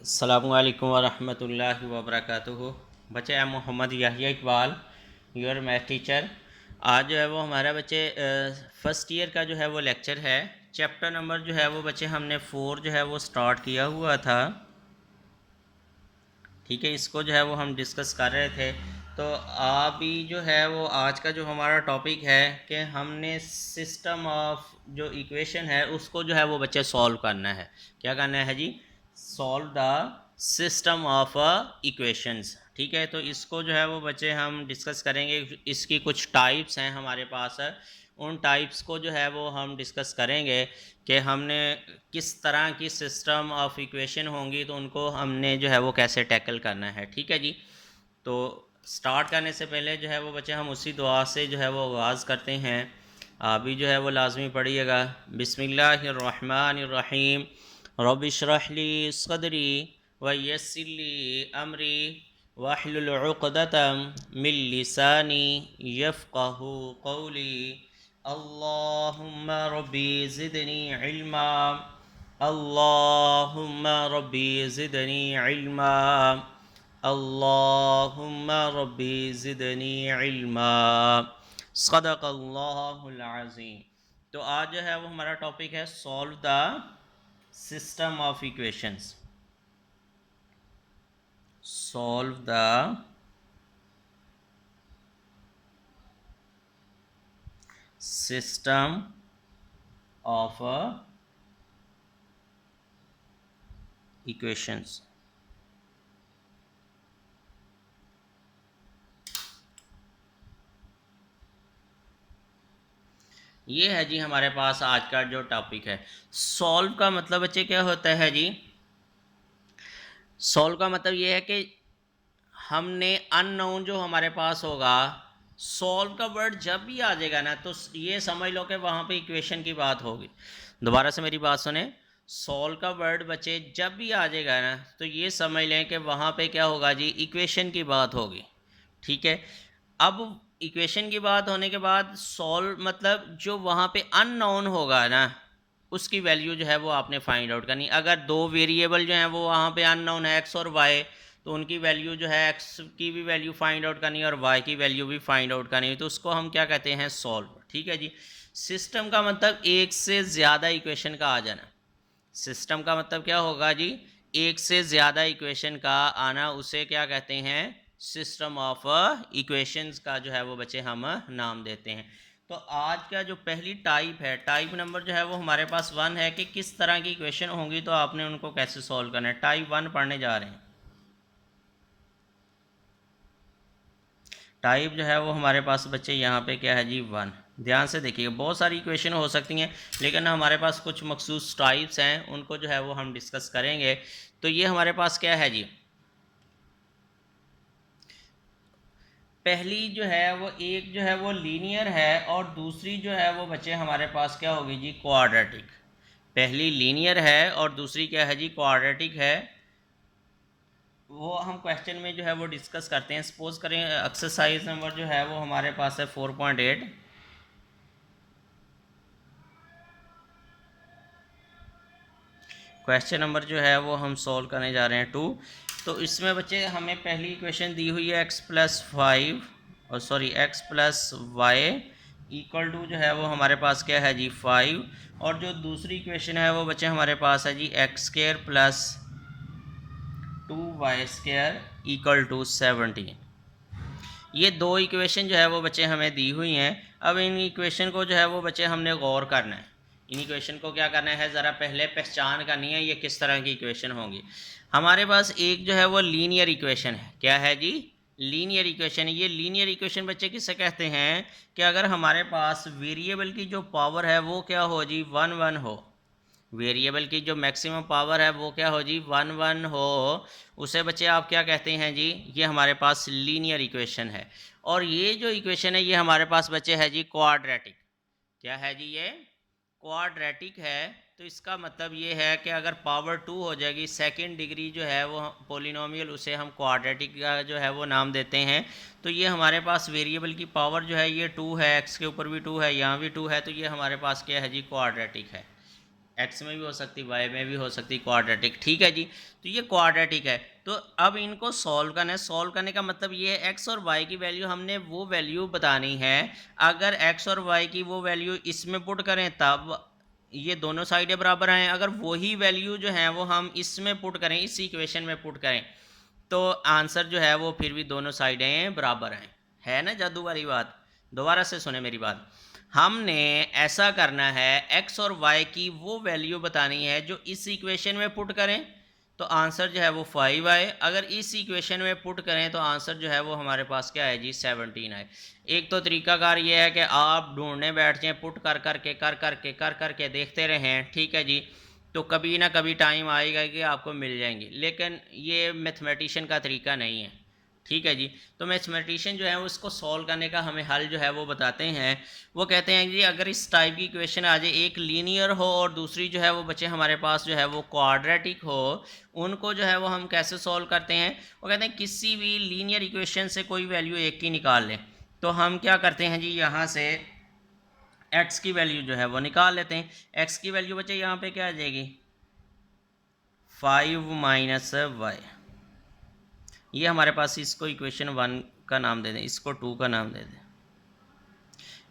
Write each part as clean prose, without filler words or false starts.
अस्सलामुअलैकुम वरहमतुल्लाहि वबरकातुहू। बच्चे I am Mohammad Yahya Iqbal, your math teacher. आज जो है वो हमारा बच्चे फ़र्स्ट ईयर का जो है वो लेक्चर है। चैप्टर नंबर जो है वो बच्चे हमने 4 जो है वो स्टार्ट किया हुआ था। ठीक है, इसको जो है वो हम डिस्कस कर रहे थे। तो अभी जो है वो आज का जो हमारा टॉपिक है कि हमने सिस्टम ऑफ जो इक्वेशन है उसको जो है वो बच्चे सॉल्व करना है। क्या करना है जी? Solve the system of equations. ठीक है, तो इसको जो है वो बच्चे हम डिस्कस करेंगे। इसकी कुछ टाइप्स हैं हमारे पास, उन टाइप्स को जो है वो हम डिस्कस करेंगे कि हमने किस तरह की सिस्टम ऑफ इक्वेशन होंगी तो उनको हमने जो है वो कैसे टैकल करना है। ठीक है जी, तो स्टार्ट करने से पहले जो है वो बच्चे हम उसी दुआ से जो है वो आगाज़ करते हैं। अभी जो है वो लाजमी पढ़िएगा। बिस्मिल्लाहिर्रहमानिर्रहीम। रब्बि इश्रह ली सदरी व यस्सिर ली अमरी वाहलुल उक़दतम मिन लिसानी यफ़क़हू क़ौली। अल्लाहुम्मा रब्बी ज़िदनी इल्मा। अल्लाहुम्मा रब्बी ज़िदनी इल्मा। अल्लाहुम्मा रब्बी ज़िदनी इल्मा। सदक़ल्लाहुल अज़ीम। तो आज जो है वो हमारा टॉपिक है solve the system of equations. Solve the system of equations. ये है जी हमारे पास आज का जो टॉपिक है। सॉल्व का मतलब बच्चे क्या होता है जी? सॉल्व का मतलब ये है कि हमने अननोन जो हमारे पास होगा, सॉल्व का वर्ड जब भी आ जाएगा ना तो ये समझ लो कि वहाँ पे इक्वेशन की बात होगी। दोबारा से मेरी बात सुने। सॉल्व का वर्ड बच्चे जब भी आ जाएगा ना तो ये समझ लें कि वहाँ पे क्या होगा जी? इक्वेशन की बात होगी। ठीक है, अब इक्वेशन की बात होने के बाद सॉल्व मतलब जो वहाँ पे अननोन होगा ना उसकी वैल्यू जो है वो आपने फाइंड आउट करनी। अगर दो वेरिएबल जो हैं वो वहाँ पे अननोन है एक्स और वाई, तो उनकी वैल्यू जो है एक्स की भी वैल्यू फाइंड आउट करनी है और वाई की वैल्यू भी फाइंड आउट करनी है, तो उसको हम क्या कहते हैं? सॉल्व। ठीक है जी। सिस्टम का मतलब एक से ज़्यादा इक्वेशन का आ जाना। सिस्टम का मतलब क्या होगा जी? एक से ज़्यादा इक्वेशन का आना, उसे क्या कहते हैं? सिस्टम ऑफ इक्वेशंस का जो है वो बच्चे हम नाम देते हैं। तो आज का जो पहली टाइप है, टाइप नंबर जो है वो हमारे पास 1 है कि किस तरह की इक्वेशन होंगी तो आपने उनको कैसे सॉल्व करना है। टाइप 1 पढ़ने जा रहे हैं। टाइप जो है वो हमारे पास बच्चे यहाँ पे क्या है जी? 1। ध्यान से देखिए, बहुत सारी इक्वेशन हो सकती हैं लेकिन हमारे पास कुछ मखसूस टाइप्स हैं, उनको जो है वो हम डिस्कस करेंगे। तो ये हमारे पास क्या है जी? पहली जो है वो एक जो है वो लीनियर है और दूसरी जो है वो बच्चे हमारे पास क्या होगी जी? क्वाड्रेटिक। पहली लीनियर है और दूसरी क्या है जी? क्वाड्रेटिक है। वो हम क्वेश्चन में जो है वो डिस्कस करते हैं। सपोज करें एक्सरसाइज नंबर जो है वो हमारे पास है 4.8। क्वेश्चन नंबर जो है वो हम सॉल्व करने जा रहे हैं 2। तो इसमें बच्चे हमें पहली इक्वेशन दी हुई है x plus y equal to जो है वो हमारे पास क्या है जी? 5। और जो दूसरी इक्वेशन है वो बच्चे हमारे पास है जी x² plus 2y² equal to 17। ये दो इक्वेशन जो है वो बच्चे हमें दी हुई हैं। अब इन इक्वेशन को जो है वो बच्चे हमने गौर करना है। इन इक्वेशन को क्या करना है? ज़रा पहले पहचान करनी है ये किस तरह की इक्वेशन होंगी। हमारे पास एक जो है वो लीनियर इक्वेशन है। क्या है जी? Linear equation. ये लीनियर इक्वेशन बच्चे किसे कहते हैं? कि अगर हमारे पास वेरिएबल की जो पावर है वो क्या हो जी? 1 1 हो। वेरिएबल की जो मैक्सिमम पावर है वो क्या हो जी? 1 1 हो। उसे बच्चे आप क्या कहते हैं जी? ये हमारे पास लीनियर इक्वेशन है। और ये जो इक्वेशन है ये हमारे पास बच्चे है जी क्वाड्रेटिक। क्या है जी? ये क्वाड्रेटिक है। तो इसका मतलब ये है कि अगर पावर 2 हो जाएगी, सेकंड डिग्री जो है वो पोलिनोमियल, उसे हम क्वाड्रेटिक का जो है वो नाम देते हैं। तो ये हमारे पास वेरिएबल की पावर जो है ये 2 है, एक्स के ऊपर भी 2 है, यहाँ भी 2 है, तो ये हमारे पास क्या है जी? क्वाड्रेटिक है। एक्स में भी हो सकती, वाई में भी हो सकती, क्वाड्रेटिक। ठीक है जी, तो ये क्वाड्रेटिक है। तो अब इनको सॉल्व करना है। सॉल्व करने का मतलब ये है एक्स और वाई की वैल्यू हमने वो वैल्यू बतानी है। अगर एक्स और वाई की वो वैल्यू इसमें पुट करें तब ये दोनों साइडें बराबर आएँ। अगर वही वैल्यू जो है वो हम इसमें पुट करें, इस इक्वेशन में पुट करें, तो आंसर जो है वो फिर भी दोनों साइडें बराबर हैं। है ना जादू वाली बात? दोबारा से सुने मेरी बात। हमने ऐसा करना है, एक्स और वाई की वो वैल्यू बतानी है जो इस इक्वेशन में पुट करें तो आंसर जो है वो 5 आए। अगर इस इक्वेशन में पुट करें तो आंसर जो है वो हमारे पास क्या है जी, 17 आए। एक तो तरीकाकार ये है कि आप ढूंढने बैठ जाएं, पुट कर करके देखते रहें। ठीक है जी, तो कभी ना कभी टाइम आएगा कि आपको मिल जाएंगे, लेकिन ये मैथमेटिशियन का तरीका नहीं है। ठीक है जी, तो मैथमेटिशियन जो है उसको सॉल्व करने का हमें हल जो है वो बताते हैं। वो कहते हैं जी अगर इस टाइप की इक्वेशन आ जाए, एक लीनियर हो और दूसरी जो है वो बच्चे हमारे पास जो है वो क्वाड्रेटिक हो, उनको जो है वो हम कैसे सॉल्व करते हैं? वो कहते हैं किसी भी लीनियर इक्वेशन से कोई वैल्यू एक की निकाल लें। तो हम क्या करते हैं जी, यहाँ से एक्स की वैल्यू जो है वो निकाल लेते हैं। एक्स की वैल्यू बच्चे यहाँ पे क्या आ जाएगी, 5 माइनस वाई। ये हमारे पास, इसको इक्वेशन 1 का नाम दे दें, इसको 2 का नाम दे दें।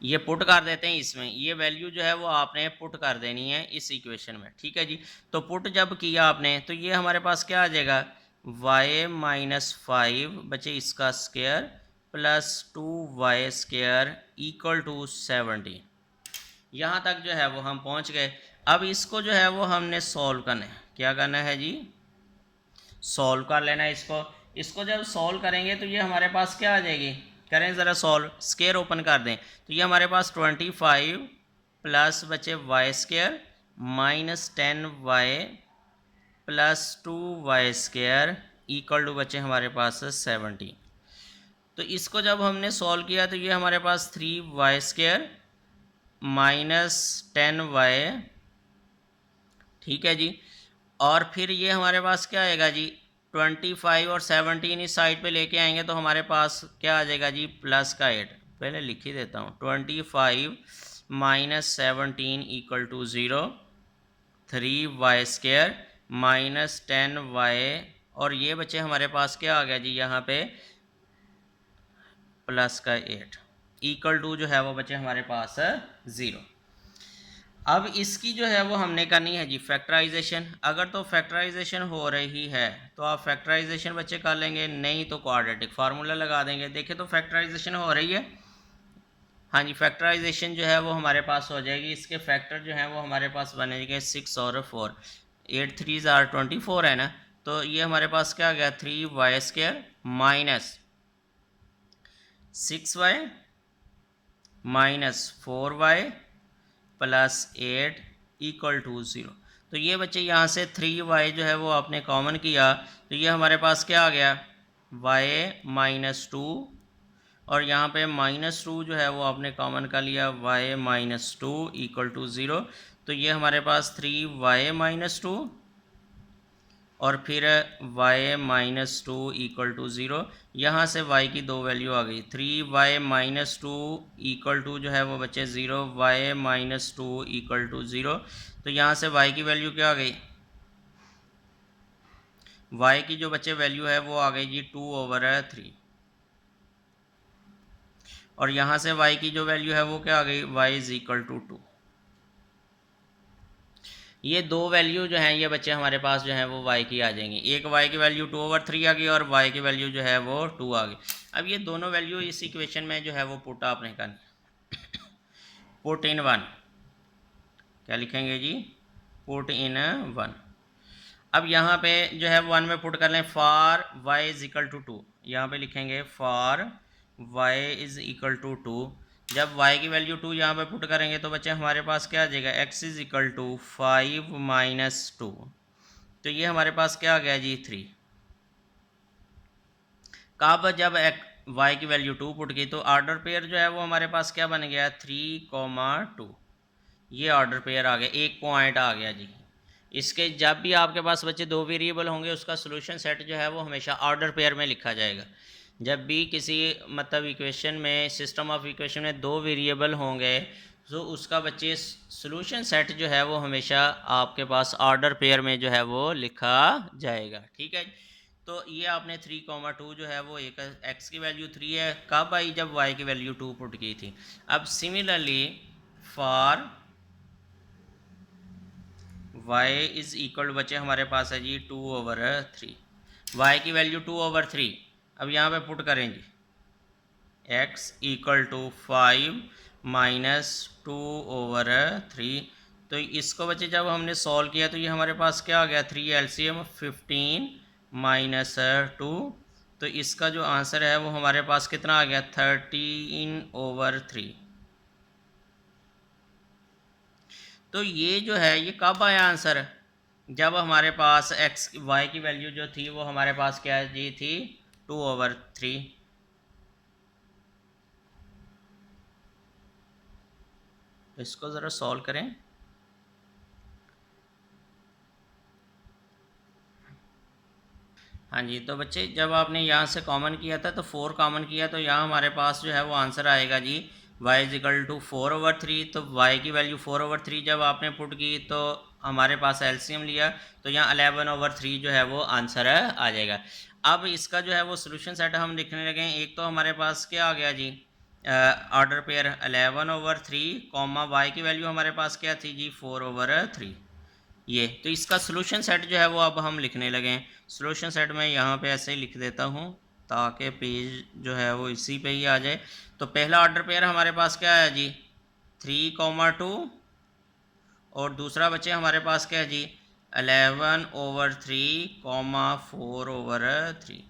ये पुट कर देते हैं इसमें, ये वैल्यू जो है वो आपने पुट कर देनी है इस इक्वेशन में। ठीक है जी, तो पुट जब किया आपने तो ये हमारे पास क्या आ जाएगा, y माइनस 5 बचे इसका square plus 2y square equal to 17। यहाँ तक जो है वो हम पहुँच गए। अब इसको जो है वो हमने सॉल्व करना है। क्या करना है जी, सॉल्व कर लेना है इसको। इसको जब सॉल्व करेंगे तो ये हमारे पास क्या आ जाएगी, करें ज़रा सॉल्व, स्क्वायर ओपन कर दें तो ये हमारे पास 25 प्लस बचे y square minus 10y plus 2y square equal to बचे हमारे पास 17। तो इसको जब हमने सॉल्व किया तो ये हमारे पास 3y स्क्वायर माइनस 10y। ठीक है जी, और फिर ये हमारे पास क्या आएगा जी, 25 और 17 इस साइड पे लेके आएंगे तो हमारे पास क्या आ जाएगा जी, प्लस का 8। पहले लिख ही देता हूँ, 25 minus 17 equal to 0, 3y square minus 10y, और ये बच्चे हमारे पास क्या आ गया जी यहाँ पे, प्लस का 8 इक्वल टू जो है वो बच्चे हमारे पास 0। अब इसकी जो है वो हमने करनी है जी फैक्टराइजेशन। अगर तो फैक्टराइजेशन हो रही है तो आप फैक्टराइजेशन बच्चे कर लेंगे, नहीं तो क्वाड्रेटिक फार्मूला लगा देंगे। देखिए तो फैक्टराइजेशन हो रही है, हाँ जी, फैक्टराइजेशन जो है वो हमारे पास हो जाएगी। इसके फैक्टर जो है वो हमारे पास बनेंगे 6 और 4, 8 3 आर 24 है ना। तो ये हमारे पास क्या आ गया, 3y square minus 6y minus 4y plus 8 equal to 0। तो ये बच्चे यहाँ से 3y जो है वो आपने कॉमन किया तो ये हमारे पास क्या आ गया, y माइनस 2, और यहाँ पे माइनस 2 जो है वो आपने कॉमन कर लिया, y माइनस 2 इक्वल टू 0। तो ये हमारे पास 3y माइनस 2 और फिर y माइनस 2 इक्वल टू 0। यहाँ से y की दो वैल्यू आ गई, 3y माइनस 2 इक्वल टू जो है वो बच्चे 0, y माइनस 2 इक्वल टू 0। तो यहाँ से y की वैल्यू क्या आ गई, y की जो बच्चे वैल्यू है वो आ गई जी 2/3, और यहाँ से y की जो वैल्यू है वो क्या आ गई, y इज इक्वल टू 2। ये दो वैल्यू जो हैं ये बच्चे हमारे पास जो है वो y की आ जाएंगी। एक y की वैल्यू 2/3 आ गई और y की वैल्यू जो है वो 2 आ गई। अब ये दोनों वैल्यू इस इक्वेशन में जो है वो पुट आपने करनी, पुट इन 1। क्या लिखेंगे जी, पुट इन 1। अब यहाँ पे जो है 1 में पुट कर लें, for y is equal to 2। यहाँ पे लिखेंगे for y is equal to 2। जब y की वैल्यू 2 यहाँ पे पुट करेंगे तो बच्चे हमारे पास क्या आ जाएगा, x is equal to 5 minus 2। तो ये हमारे पास क्या आ गया जी 3। कब, जब y की वैल्यू 2 पुट की तो ऑर्डर पेयर जो है वो हमारे पास क्या बन गया, 3,2। ये ऑर्डर पेयर आ गया, एक पॉइंट आ गया जी। इसके जब भी आपके पास बच्चे दो वेरिएबल होंगे उसका सोल्यूशन सेट जो है वो हमेशा ऑर्डर पेयर में लिखा जाएगा। जब भी किसी मतलब इक्वेशन में, सिस्टम ऑफ इक्वेशन में दो वेरिएबल होंगे तो उसका बच्चे सॉल्यूशन सेट जो है वो हमेशा आपके पास ऑर्डर पेयर में जो है वो लिखा जाएगा। ठीक है, तो ये आपने 3,2 जो है वो एक x की वैल्यू 3 है, कब आई जब y की वैल्यू 2 पुट की थी। अब similarly for y is equal बच्चे हमारे पास है जी 2/3, y की वैल्यू 2/3। अब यहाँ पे पुट करेंगे x इक्वल टू 5 माइनस 2/3। तो इसको बच्चे जब हमने सॉल्व किया तो ये हमारे पास क्या आ गया, 3 LCM 15 माइनस 2। तो इसका जो आंसर है वो हमारे पास कितना आ गया, 13/3। तो ये जो है ये कब आया आंसर, जब हमारे पास x y की वैल्यू जो थी वो हमारे पास क्या जी थी, 2/3। तो इसको ज़रा सॉल्व करें। हाँ जी, तो बच्चे जब आपने यहाँ से कॉमन किया था तो 4 कॉमन किया, तो यहाँ हमारे पास जो है वो आंसर आएगा जी y इज इक्वल टू 4/3। तो y की वैल्यू 4/3 जब आपने पुट की तो हमारे पास एलसीएम लिया तो यहाँ 11/3 जो है वो आंसर आ जाएगा। अब इसका जो है वो सोल्यूशन सेट हम लिखने लगे। एक तो हमारे पास क्या आ गया जी, ऑर्डर पेयर 11/3 कॉमा y की वैल्यू हमारे पास क्या थी जी 4/3। ये तो इसका सोल्यूशन सेट जो है वो अब हम लिखने लगे हैं। सोल्यूशन सेट में यहाँ पे ऐसे ही लिख देता हूँ ताकि पेज जो है वो इसी पे ही आ जाए। तो पहला ऑर्डर पेयर हमारे पास क्या है जी 3,2, और दूसरा बच्चे हमारे पास क्या है जी 11/3 कॉमा 4/3।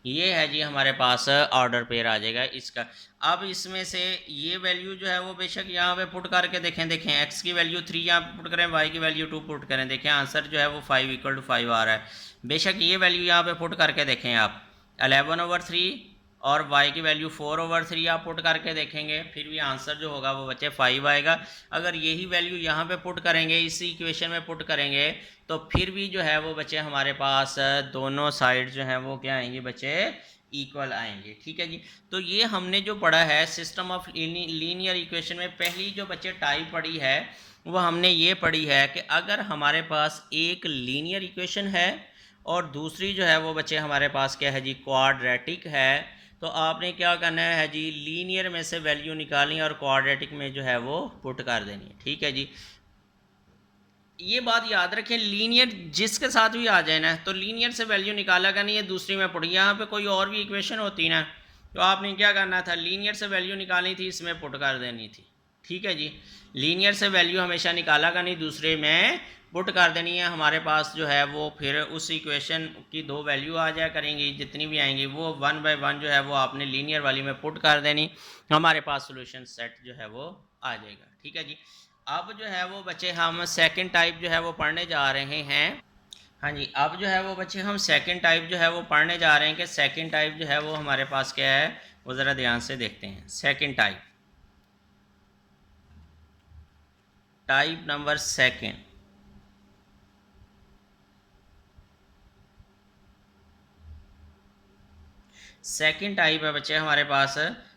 ये है जी हमारे पास ऑर्डर पेयर आ जाएगा इसका। अब इसमें से ये वैल्यू जो है वो बेशक यहाँ पे पुट करके देखें x की वैल्यू 3 यहाँ पे पुट करें, y की वैल्यू 2 पुट करें, देखें आंसर जो है वो 5 = 5 आ रहा है। बेशक ये वैल्यू यहाँ पे पुट करके देखें आप 11/3 और y की वैल्यू 4/3 आप पुट करके देखेंगे, फिर भी आंसर जो होगा वो बच्चे 5 आएगा। अगर यही वैल्यू यहाँ पे पुट करेंगे, इसी इक्वेशन में पुट करेंगे, तो फिर भी जो है वो बच्चे हमारे पास दोनों साइड जो हैं वो क्या आएंगे बच्चे, इक्वल आएंगे। ठीक है जी, तो ये हमने जो पढ़ा है सिस्टम ऑफ लीनियर इक्वेशन में पहली जो बच्चे टाइप पढ़ी है वो हमने ये पढ़ी है कि अगर हमारे पास एक लीनियर इक्वेशन है और दूसरी जो है वो बच्चे हमारे पास क्या है जी क्वाड्रेटिक है, तो आपने क्या करना है जी लीनियर में से वैल्यू निकालनी और क्वाड्रेटिक में जो है वो पुट कर देनी है। ठीक है जी, ये बात याद रखें, लीनियर जिसके साथ भी आ जाए ना तो लीनियर से वैल्यू निकाला का नहीं है दूसरी में पुट। यहाँ पे कोई और भी इक्वेशन होती ना तो आपने क्या करना था, लीनियर से वैल्यू निकालनी थी, इसमें पुट कर देनी थी। ठीक है जी, लीनियर से वैल्यू हमेशा निकाला का नहीं, दूसरे में पुट कर देनी है। हमारे पास जो है वो फिर उस इक्वेशन की दो वैल्यू आ जाया करेंगी, जितनी भी आएंगी वो 1 बाय 1 जो है वो आपने लीनियर वाली में पुट कर देनी, हमारे पास सोल्यूशन सेट जो है वो आ जाएगा। ठीक है जी, अब जो है वो बच्चे हम सेकंड टाइप जो है वो पढ़ने जा रहे हैं। हाँ जी, अब जो है वो बच्चे हम सेकंड टाइप जो है वो पढ़ने जा रहे हैं कि सेकंड टाइप जो है वो हमारे पास क्या है वो ज़रा ध्यान से देखते हैं। Second type, type number second, second type है बच्चे हमारे पास।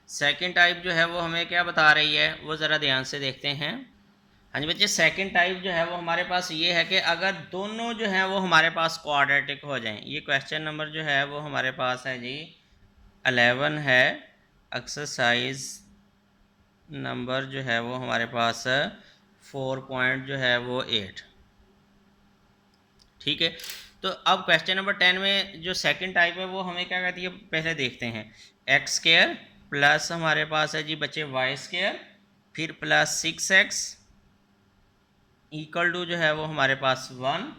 सेकंड टाइप जो है वो हमें क्या बता रही है वो ज़रा ध्यान से देखते हैं। हाँ जी बच्चे, सेकंड टाइप जो है वो हमारे पास ये है कि अगर दोनों जो हैं वो हमारे पास क्वाड्रेटिक हो जाएं। ये क्वेश्चन नंबर जो है वो हमारे पास है जी 11 है, एक्सरसाइज नंबर जो है वो हमारे पास 4 पॉइंट जो है वो 8। ठीक है, तो अब क्वेश्चन नंबर 10 में जो सेकंड टाइप है वो हमें क्या कहती है पहले देखते हैं। एक्स स्क्वायर प्लस हमारे पास है जी बच्चे वाई स्क्वायर, फिर प्लस 6x इक्वल टू जो है वो हमारे पास 1,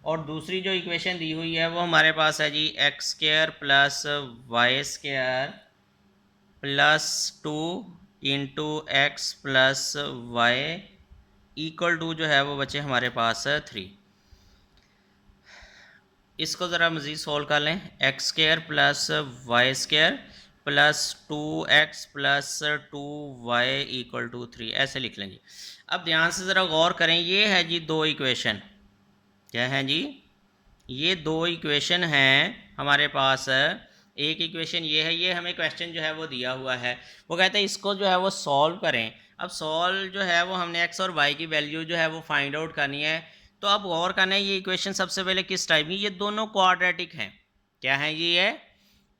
और दूसरी जो इक्वेशन दी हुई है वो हमारे पास है जी x square plus y square plus 2 into x plus y equal to जो है वो बच्चे हमारे पास 3। इसको ज़रा मज़ीद सोल्व कर लें। X square plus y square plus 2x plus 2y equal to 3, ऐसे लिख लेंगे। अब ध्यान से ज़रा गौर करें, ये है जी दो इक्वेशन, क्या है जी, ये दो इक्वेशन हैं हमारे पास। एक इक्वेशन ये है, ये हमें क्वेश्चन जो है वो दिया हुआ है, वो कहते हैं इसको जो है वो सॉल्व करें। अब सॉल्व जो है वो हमने एक्स और वाई की वैल्यू जो है वो फाइंड आउट करनी है। तो अब गौर करना है ये इक्वेशन सबसे पहले किस टाइप की, ये दोनों क्वाड्रेटिक हैं। क्या है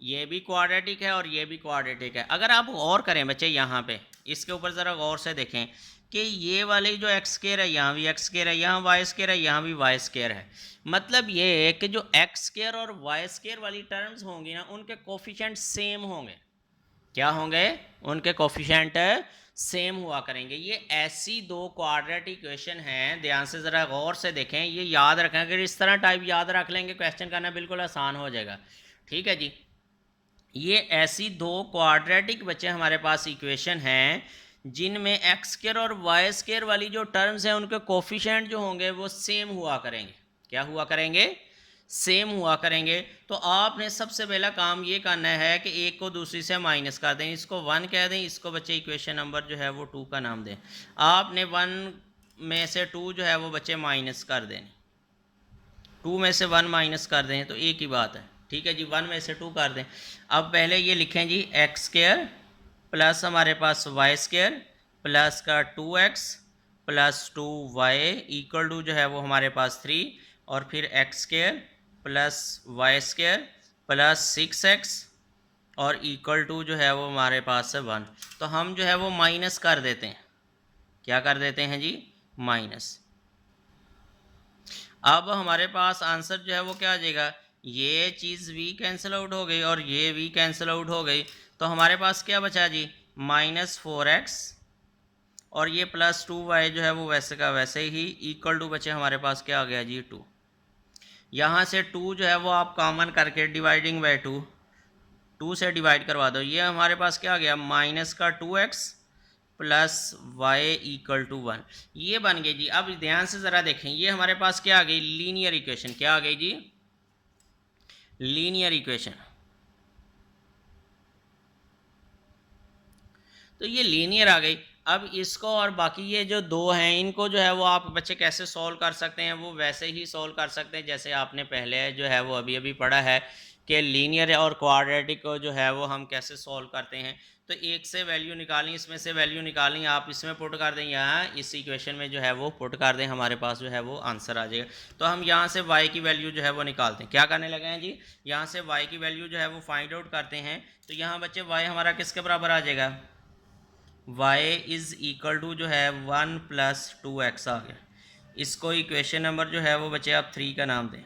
ये भी क्वाड्रेटिक है और ये भी क्वाड्रेटिक है। अगर आप गौर करें बच्चे यहाँ पे इसके ऊपर ज़रा गौर से देखें कि ये वाली जो एक्स स्क्वायर है यहाँ भी एक्स स्क्वायर है, यहाँ वाई स्क्वायर है, यहाँ भी वाई स्क्वायर है। मतलब ये है कि जो एक्स स्क्वायर और वाई स्क्वायर वाली टर्म्स होंगी ना उनके कोफिशिएंट सेम होंगे। क्या होंगे? उनके कोफिशिएंट सेम हुआ करेंगे। ये ऐसी दो क्वाड्रेटिक इक्वेशन हैं, ध्यान से ज़रा गौर से देखें, ये याद रखें। अगर इस तरह टाइप याद रख लेंगे क्वेश्चन करना बिल्कुल आसान हो जाएगा। ठीक है जी, ये ऐसी दो क्वाड्रेटिक बच्चे हमारे पास इक्वेशन हैं जिनमें एक्स स्क्वायर और वाई स्क्वायर वाली जो टर्म्स हैं उनके कोफिशिएंट जो होंगे वो सेम हुआ करेंगे। क्या हुआ करेंगे? सेम हुआ करेंगे। तो आपने सबसे पहला काम ये करना है कि एक को दूसरी से माइनस कर दें, इसको 1 कह दें, इसको बच्चे इक्वेशन नंबर जो है वो 2 का नाम दें। आपने 1 में से 2 जो है वो बच्चे माइनस कर दें, 2 में से 1 माइनस कर दें तो एक ही बात है। ठीक है जी, 1 में से 2 कर दें। अब पहले ये लिखें जी एक्स स्क्वायर प्लस हमारे पास वाई स्क्वायर प्लस का 2x plus 2y equal to जो है वो हमारे पास 3, और फिर x square plus y square plus 6x और इक्वल टू जो है वो हमारे पास है 1। तो हम जो है वो माइनस कर देते हैं। क्या कर देते हैं जी? माइनस। अब हमारे पास आंसर जो है वो क्या आ जाएगा? ये चीज़ भी कैंसिल आउट हो गई और ये भी कैंसिल आउट हो गई। तो हमारे पास क्या बचा जी? -4x और ये प्लस 2y जो है वो वैसे का वैसे ही इक्वल टू बचे हमारे पास क्या आ गया जी? 2। यहाँ से 2 जो है वो आप कॉमन करके डिवाइडिंग बाय 2 से डिवाइड करवा दो। ये हमारे पास क्या आ गया? माइनस का 2x plus y equal to 1। ये बन गई जी। अब ध्यान से ज़रा देखें, ये हमारे पास क्या आ गई? Linear equation. क्या आ गई जी? Linear equation. तो ये लीनियर आ गई। अब इसको और बाकी ये जो दो हैं इनको जो है वो आप बच्चे कैसे सॉल्व कर सकते हैं? वो वैसे ही सॉल्व कर सकते हैं जैसे आपने पहले जो है वो अभी अभी पढ़ा है कि लीनियर और क्वाड्रेटिक को जो है वो हम कैसे सॉल्व करते हैं। तो एक से वैल्यू निकालें, इसमें से वैल्यू निकालें, आप इसमें पुट कर दें, यहाँ इस इक्वेशन में जो है वो पुट कर दें, हमारे पास जो है वो आंसर आ जाएगा। तो हम यहाँ से y की वैल्यू जो है वो निकालते हैं। क्या करने लगे हैं जी? यहाँ से y की वैल्यू जो है वो फाइंड आउट करते हैं। तो यहाँ बच्चे y हमारा किसके बराबर आ जाएगा? y इज़ इक्वल टू जो है 1 प्लस 2x आ गया। इसको इक्वेशन नंबर जो है वो बच्चे आप 3 का नाम दें।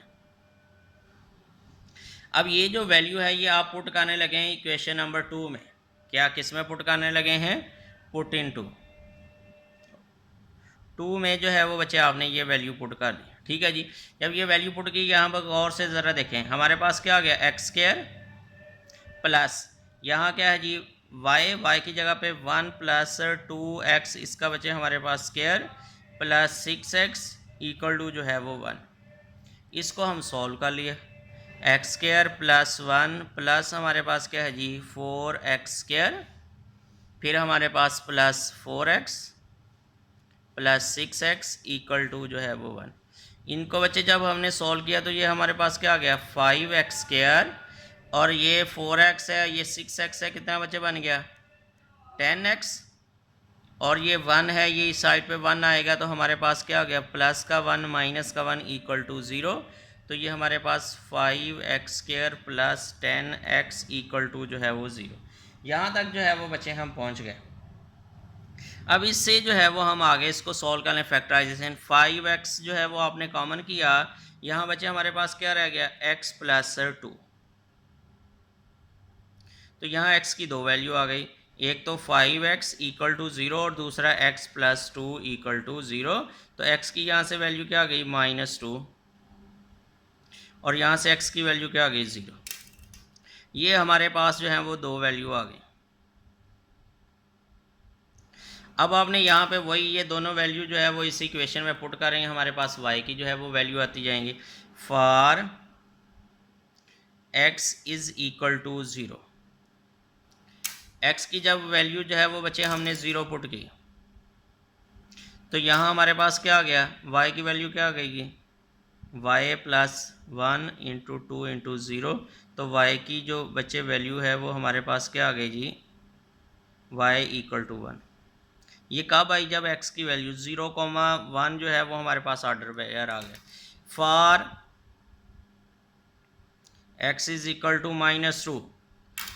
अब ये जो वैल्यू है ये आप पुट करने लगे हैं इक्वेशन नंबर 2 में। क्या किस में पुट करने लगे हैं? पुट इन 2 में जो है वो बच्चे आपने ये वैल्यू पुट कर दी। ठीक है जी, जब ये वैल्यू पुट की यहाँ पर गौर से ज़रा देखें, हमारे पास क्या आ गया? एक्स स्क्वायर प्लस यहाँ क्या है जी? y की जगह पे 1 प्लस 2x, इसका बचे हमारे पास square plus 6x equal to जो है वो 1। इसको हम सॉल्व कर लिए। एक्स स्क्वायर प्लस 1 प्लस हमारे पास क्या है जी? 4x स्क्वायर, फिर हमारे पास plus 4x plus 6x equal to जो है वो 1। इनको बच्चे जब हमने सॉल्व किया तो ये हमारे पास क्या आ गया? 5x स्क्वायर और ये 4x है, ये 6x है, कितना बच्चे बन गया? 10x, और ये 1 है, ये इस साइड पे 1 आएगा तो हमारे पास क्या आ गया? प्लस का 1 माइनस का 1 इक्वल टू 0। तो ये हमारे पास 5x square plus 10x equal to जो है वो 0। यहाँ तक जो है वो बच्चे हम पहुँच गए। अब इससे जो है वो हम आगे इसको सॉल्व कर लें फैक्टराइजेशन। 5x जो है वो आपने कॉमन किया, यहाँ बच्चे हमारे पास क्या रह गया? x plus 2। तो यहाँ x की दो वैल्यू आ गई, एक तो 5x इक्वल टू 0 और दूसरा x प्लस 2 इक्वल टू 0। तो x की यहाँ से वैल्यू क्या आ गई? -2, और यहाँ से x की वैल्यू क्या आ गई? 0। ये हमारे पास जो है वो दो वैल्यू आ गई। अब आपने यहाँ पे वही ये दोनों वैल्यू जो है वो इस इक्वेशन में पुट करेंगे, हमारे पास y की जो है वो वैल्यू आती जाएंगी। For x is equal to 0, x की जब वैल्यू जो है वो बच्चे हमने 0 पुट की तो यहाँ हमारे पास क्या आ गया? y की वैल्यू क्या आ गई? y प्लस 1 इंटू 2 इंटू 0, तो y की जो बच्चे वैल्यू है वो हमारे पास क्या आ गई जी, y इक्वल टू 1। ये कब आई, जब x की वैल्यू 0,1 जो है वो हमारे पास ऑर्डर पेयर आ गया। For x is equal to -2,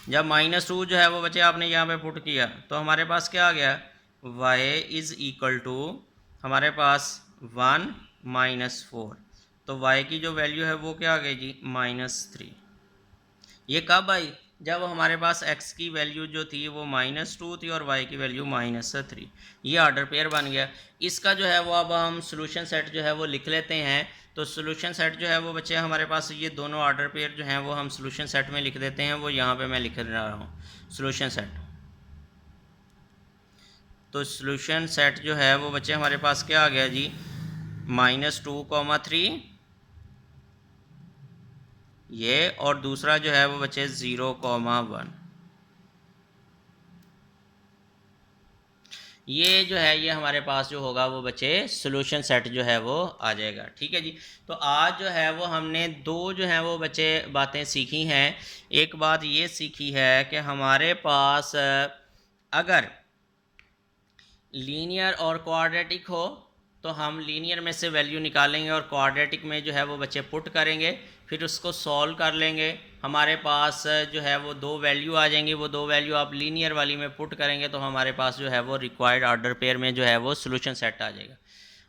जब -2 जो है वो बच्चे आपने यहाँ पे पुट किया तो हमारे पास क्या आ गया, y इज इक्वल टू हमारे पास 1 -4, तो y की जो वैल्यू है वो क्या आ गई जी, -3। ये कब आई, जब हमारे पास x की वैल्यू जो थी वो -2 थी और y की वैल्यू -3। ये ऑर्डर पेयर बन गया। इसका जो है वो अब हम सोल्यूशन सेट जो है वो लिख लेते हैं। तो सोल्यूशन सेट जो है वो बच्चे हमारे पास ये दोनों ऑर्डर पेयर जो हैं वो हम सोल्यूशन सेट में लिख देते हैं। वो यहाँ पे मैं लिख रहा हूँ सोल्यूशन सेट। तो सोल्यूशन सेट जो है वो बच्चे हमारे पास क्या आ गया जी, -2,3 ये, और दूसरा जो है वो बच्चे 0,1। ये जो है ये हमारे पास जो होगा वो बच्चे सोल्यूशन सेट जो है वो आ जाएगा। ठीक है जी। तो आज जो है वो हमने दो जो है वो बच्चे बातें सीखी हैं। एक बात ये सीखी है कि हमारे पास अगर लीनियर और क्वाड्रेटिक हो तो हम लीनियर में से वैल्यू निकालेंगे और क्वाड्रेटिक में जो है वो बच्चे पुट करेंगे, फिर उसको सॉल्व कर लेंगे। हमारे पास जो है वो दो वैल्यू आ जाएंगी, वो दो वैल्यू आप लीनियर वाली में पुट करेंगे तो हमारे पास जो है वो रिक्वायर्ड ऑर्डर पेयर में जो है वो सोल्यूशन सेट आ जाएगा।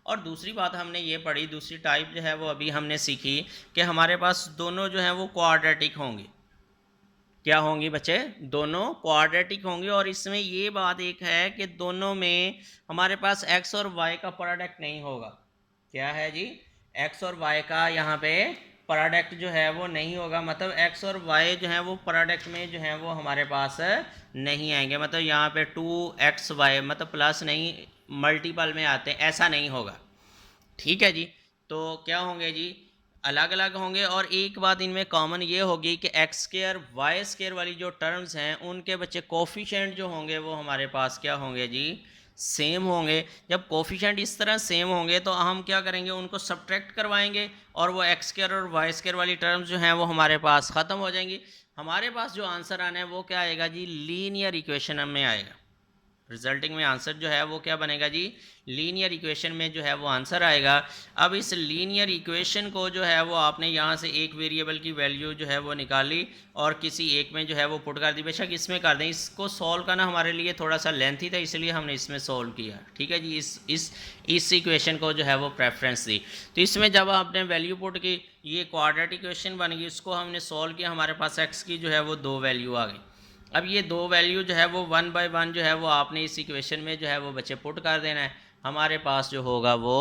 और दूसरी बात हमने ये पढ़ी, दूसरी टाइप जो है वो अभी हमने सीखी कि हमारे पास दोनों जो है वो क्वाड्रेटिक होंगे। क्या होंगी बच्चे, दोनों क्वाड्रेटिक होंगे। और इसमें ये बात एक है कि दोनों में हमारे पास x और y का प्रोडक्ट नहीं होगा। क्या है जी, x और y का यहाँ पे प्रोडक्ट जो है वो नहीं होगा, मतलब x और y जो है वो प्रोडक्ट में जो है वो हमारे पास नहीं आएंगे। मतलब यहाँ पे 2xy मतलब प्लस नहीं मल्टीपल में आते हैं, ऐसा नहीं होगा। ठीक है जी। तो क्या होंगे जी, अलग अलग होंगे। और एक बात इनमें कॉमन ये होगी कि एक्स स्क्वायर वाई स्क्वायर वाली जो टर्म्स हैं उनके बच्चे कोफिशेंट जो होंगे वो हमारे पास क्या होंगे जी, सेम होंगे। जब कोफिशेंट इस तरह सेम होंगे तो हम क्या करेंगे, उनको सब्ट्रैक्ट करवाएंगे और वो एक्स स्क्वायर और वाई स्क्वायर वाली टर्म्स जो हैं वो हमारे पास ख़त्म हो जाएंगी। हमारे पास जो आंसर आना है वो क्या आएगा जी, लीनियर इक्वेशन में आएगा। रिजल्टिंग में आंसर जो है वो क्या बनेगा जी, लीनियर इक्वेशन में जो है वो आंसर आएगा। अब इस लीनियर इक्वेशन को जो है वो आपने यहाँ से एक वेरिएबल की वैल्यू जो है वो निकाली और किसी एक में जो है वो पुट कर दी। बेशक इसमें कर दें, इसको सॉल्व करना हमारे लिए थोड़ा सा लेंथी था इसलिए हमने इसमें सॉल्व किया। ठीक है जी। इस इक्वेशन को जो है वो प्रेफरेंस दी। तो इसमें जब आपने वैल्यू पुट की, ये क्वाड्रेटिक इक्वेशन बन गई, इसको हमने सॉल्व किया, हमारे पास एक्स की जो है वो दो वैल्यू आ गई। अब ये दो वैल्यू जो है वो 1 बाय 1 जो है वो आपने इस इक्वेशन में जो है वो बच्चे पुट कर देना है। हमारे पास जो होगा वो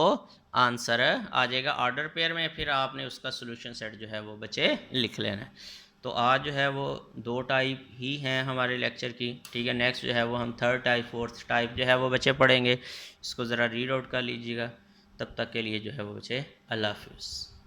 आंसर आ जाएगा ऑर्डर पेयर में, फिर आपने उसका सोल्यूशन सेट जो है वो बच्चे लिख लेना है। तो आज जो है वो दो टाइप ही हैं हमारे लेक्चर की। ठीक है, नेक्स्ट जो है वो हम थर्ड टाइप फोर्थ टाइप जो है वो बच्चे पढ़ेंगे। इसको ज़रा रीड आउट कर लीजिएगा। तब तक के लिए जो है वो बच्चे अल्लाह हाफिज़।